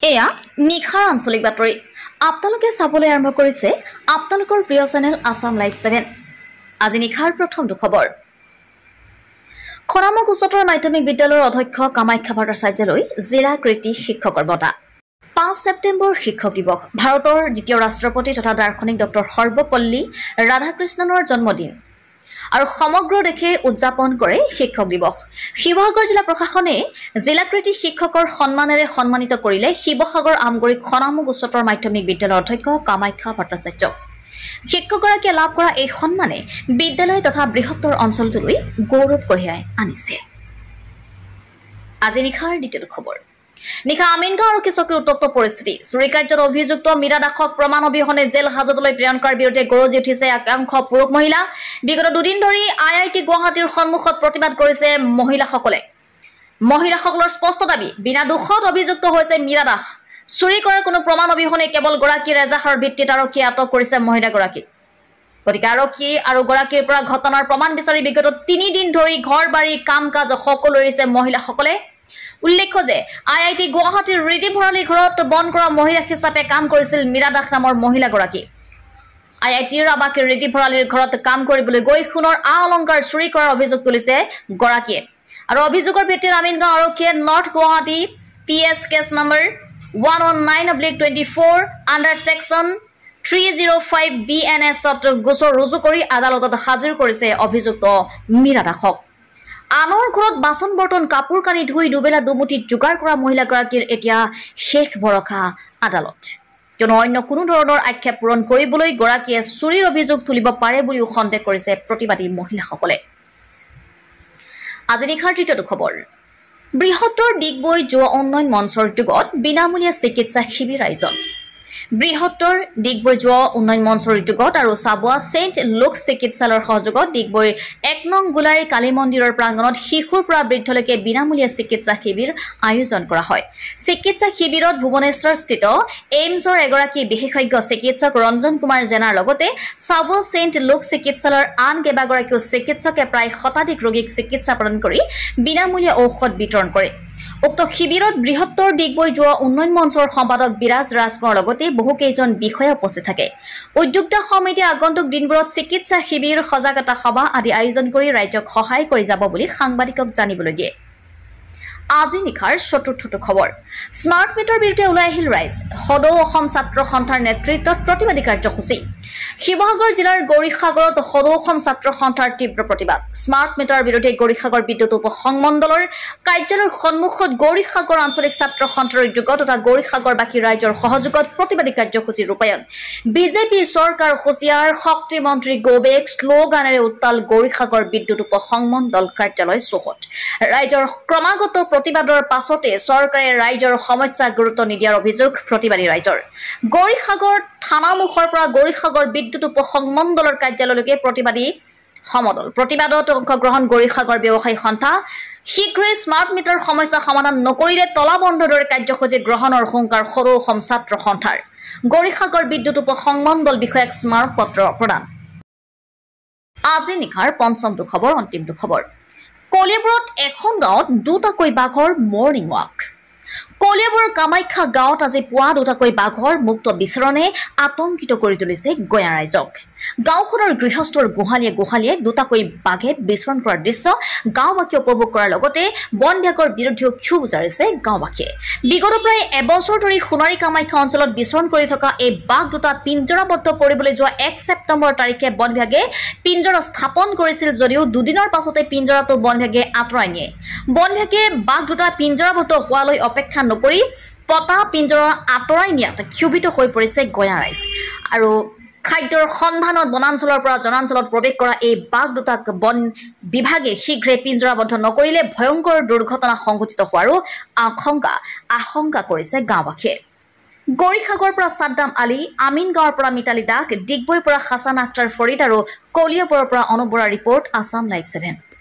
এয়া নিখাৰ আঞ্চলিক বাতৰি আপোনালোকে চাবলৈ আৰম্ভ কৰিছে আপোনালোকৰ প্ৰিয় চেনেল আসাম লাইভ 7 আজি নিখাৰ প্ৰথম খবৰ খৰামক উচ্চতৰ মাধ্যমিক বিদ্যালয়ৰ অধ্যক্ষ কামাখ্যা ভট্টাচাৰ্যলৈ জিলা কৃতি শিক্ষকৰ বঁটা 5 ছেপ্টেম্বৰ শিক্ষক দিৱস ভাৰতৰ দ্বিতীয় ৰাষ্ট্ৰপতি তথা দাৰ্শনিক ডক্টৰ সৰ্বপল্লী ৰাধাকৃষ্ণনৰ জন্মদিন আৰু সমগ্ৰ দেশে উদযাপন কৰে শিক্ষক দিৱস শিৱসাগৰ জিলা প্ৰশাসনে জিলাকৃতি শিক্ষকৰ সন্মানেৰে সন্মানিত কৰিলে শিৱসাগৰ আমগুৰি খৰামক উচ্চতৰ মাধ্যমিক বিদ্যালয়ৰ অধ্যক্ষ কামাখ্যা ভট্টাচাৰ্য শিক্ষকগৰাকীয়ে লাভ কৰা এই সন্মানে বিদ্যালয় তথা বৃহত্তৰ অঞ্চলটোলৈ গৌৰৱ কঢ়িয়াই আনিছে আজি নিখাৰ দ্বিতীয় খবৰ নিখা আমিনগাঁও আৰক্ষী চকীৰ উত্তপ্ত পৰিস্থিতি চুৰি কাৰ্যত অভিযুক্ত মীৰা দাসক প্ৰমাণ অবিহনে জেল হাজতলৈ প্ৰেৰণ কৰাৰ বিৰুদ্ধে গৰজি উঠিছে একাংশ পুৰুষ মহিলা বিগত দুদিন ধৰি আইআইটি গুৱাহাটীৰ সন্মুখত প্ৰতিবাদ কৰিছে মহিলাসকলৰ স্পষ্ট দাবী বিনা দোষত অভিযুক্ত হৈছে মীৰা দাস চুৰি কৰাৰ কোনো প্ৰমাণ অবিহনে কেৱল গৰাকীৰ এজাহাৰৰ ভিত্তিত আৰক্ষীয়ে আটক কৰিছে মহিলাগৰাকীক গতিকে আৰক্ষী আৰু গৰাকীৰ পৰা ঘটনাৰ প্ৰমাণ বিচাৰি বিগত 3 দিন ধৰি ঘৰ বাৰী কাম কাজ সকলো এৰিছে মহিলাসকলে উল্লেখ্য যে আইআইটি গুৱাহাটীৰ ৰিটি ভৰালী ঘৰত বন কৰা মহিলা হিচাপে কাম কৰিছিল মীৰা দাস নামৰ মহিলাগৰাকী আইআইটিৰ আবাসিক ৰিটি ভৰালীৰ ঘৰত কাম কৰিবলৈ গৈ সোণৰ অলংকাৰ চুৰি কৰাৰ অভিযোগ তুলিছে গৰাকীয়ে আৰু অভিযোগৰ ভিত্তিত আমিনগাঁও আৰক্ষীয়ে north Guwahati PS case number 119/24 under section 305 বিএনএছত গোচৰ ৰুজু কৰি আদালতত হাজিৰ কৰিছে অভিযুক্ত মীৰা দাসক আনৰ ঘৰত বাচন বৰ্তন কাপোৰ কানি ধুই দুবেলা দুমুঠি যোগাৰ কৰা মহিলাগৰাকীৰ এতিয়া শেষ ভৰসা আদালত কিয়নো অন্য কোনো ধৰণৰ আক্ষেপ পূৰণ কৰিবলৈ গৰাকীয়ে চুৰিৰ অভিযোগ তুলিব পাৰে বুলিও সন্দেহ কৰিছে প্ৰতিবাদী মহিলাসকলে আজি নিশাৰ তৃতীয় খবৰ বৃহত্তৰ ডিগবৈ যুৱ উন্নয়ন মঞ্চৰ উদ্যোগত বিনামূলীয়া চিকিৎসা শিবিৰ আয়োজন বৃহত্তৰ ডিগবৈ যুৱ উন্নয়ন মঞ্চৰ উদ্যোগত আৰু চাবুৱা সেন্ট লুক চিকিৎসালয়ৰ সহযোগত ডিগবৈৰ 1 নং গুলাৰী কালী মন্দিৰৰ প্ৰাংগণত শিশুৰ পৰা বৃদ্ধলৈকে বিনামূলীয়া চিকিৎসা শিবিৰ আয়োজন কৰা হয় চিকিৎসা শিবিৰত ভুৱনেশ্বৰস্থিত এইমছৰ এগৰাকী বিশেষজ্ঞ চিকিৎসক ৰঞ্জন কুমাৰ জেনাৰ লগতে চাবুৱা সেন্ট লুক চিকিৎসালয়ৰ আন কেইবাগৰাকীও চিকিৎসকে প্ৰায় শতাধিক ৰোগীক চিকিৎসা প্ৰদান কৰি বিনামূলীয়া ঔষধ বিতৰণ কৰে উক্ত শিবিৰত বৃহত্তৰ ডিগবৈ যুৱ উন্নয়ন মঞ্চৰ সম্পাদক বিৰাজ ৰাজকোঁৱৰৰ লগতে বহুকেইজন বিষয়া উপস্থিত থাকে উদ্যোক্তা সমিতিয়ে আগন্তুক দিনবোৰত চিকিৎসা শিবিৰ সজাগতা সভা আদি আয়োজন কৰি ৰাজ্যক সহায় কৰি যাব বুলি সাংবাদিকক জানিবলৈ দিয়ে আজি নিখাৰ চতুৰ্থ খবৰ স্মাৰ্ট মিটাৰ বিৰুদ্ধে ওলাই আহিল ৰাইজ সদৌ অসম ছাত্ৰ সন্থাৰ নেতৃত্বত প্ৰতিবাদী কাৰ্যসূচী শিৱসাগৰ জিলাৰ গৌৰীসাগৰত সদৌ অসম ছাত্ৰ সন্থাৰ তীব্ৰ প্ৰতিবাদ স্মাৰ্ট মিটাৰ বিৰুদ্ধে গৌৰীসাগৰ বিদ্যুৎ উপসংমণ্ডলৰ কাৰ্যালয়ৰ সন্মুখত গৌৰীসাগৰ আঞ্চলিক ছাত্ৰ সন্থাৰ উদ্যোগত তথা গৌৰীসাগৰবাসী ৰাইজৰ সহযোগত প্ৰতিবাদী কাৰ্যসূচী ৰূপায়ণ বিজেপি চৰকাৰ হুঁচিয়াৰ শক্তি মন্ত্ৰী গৌবেক শ্লোগানেৰে উত্তাল গৌৰীসাগৰ বিদ্যুৎ উপসংমণ্ডল কাৰ্যালয় চৌহদ ৰাইজৰ ক্ৰমাগত প্ৰতিবাদৰ পাছতে চৰকাৰে ৰাইজৰ সমস্যা গুৰুত্ব নিদিয়াৰ অভিযোগ প্ৰতিবাদী ৰাইজৰ গৌৰীসাগৰ থানামুখৰ পৰা গৌৰীসাগৰ বিদ্যুৎ উপসংমণ্ডলৰ কাৰ্যালয়লৈকে প্ৰতিবাদী সমদল প্ৰতিবাদত অংশগ্ৰহণ গৌৰীসাগৰ ব্যৱসায়ী সন্থা শীঘ্ৰেই স্মাৰ্ট মিটাৰ সমস্যা সমাধান নকৰিলে তলাবন্ধৰ দৰে কাৰ্যসূচী গ্ৰহণৰ হুংকাৰ সদৌ অসম ছাত্ৰ সন্থাৰ গৌৰীসাগৰ বিদ্যুৎ উপসংমণ্ডল বিষয়াক স্মাৰকপত্ৰ প্ৰদান আজি নিশাৰ পঞ্চম খবৰ অন্তিম খবৰ কলিয়াবৰত এখন গাঁৱত দুটাকৈ বাঘৰ মৰ্ণিং ৱাক কলিয়াবৰৰ কামাখ্যা গাঁৱত আজি পুৱা দুটাকৈ বাঘৰ মুক্ত বিচৰণে আতংকিত কৰি তুলিছে গঞা ৰাইজক গাঁওখনৰ গৃহস্থৰ গোহালিয়ে দুটাকৈ বাঘে বিচৰণ কৰাৰ দৃশ্য গাঁওবাসীয়ে উপভোগ কৰাৰ লগতে বন বিভাগৰ বিৰুদ্ধেও ক্ষোভ উজাৰিছে গাঁওবাসীয়ে বিগত প্ৰায় এবছৰ ধৰি সোণাৰী কামাখ্যা অঞ্চলত বিচৰণ কৰি থকা এই বাঘ দুটা পিঞ্জৰাবদ্ধ কৰিবলৈ যোৱা 1 ছেপ্টেম্বৰ তাৰিখে বন বিভাগে পিঞ্জৰা স্থাপন কৰিছিল যদিও দুদিনৰ পাছতে পিঞ্জৰাটো বন বিভাগে আঁতৰাই নিয়ে বন বিভাগে বাঘ দুটা পিঞ্জৰাবদ্ধ হোৱালৈ অপেক্ষা নকৰি পতা পিঞ্জৰা আঁতৰাই নিয়াত ক্ষোভিত হৈ পৰিছে গঞা ৰাইজ আৰু খাদ্যৰ সন্ধানত বনাঞ্চলৰ পৰা জনাঞ্চলত প্ৰৱেশ কৰা এই বাঘ দুটাক বন বিভাগে শীঘ্ৰে পিঞ্জৰাবদ্ধ নকৰিলে ভয়ংকৰ দুৰ্ঘটনা সংঘটিত হোৱাৰো আশংকা কৰিছে গাঁওবাসীয়ে গৌৰীসাগৰৰ পৰা সাদ্দাম আলী আমিনগাঁৱৰ পৰা মিতালী দাস ডিগবৈৰ পৰা হাছান আখতাৰ ফৰিদ আৰু কলিয়াবৰৰ পৰা অনুপ বৰাৰ ৰিপৰ্ট আসাম লাইভ 7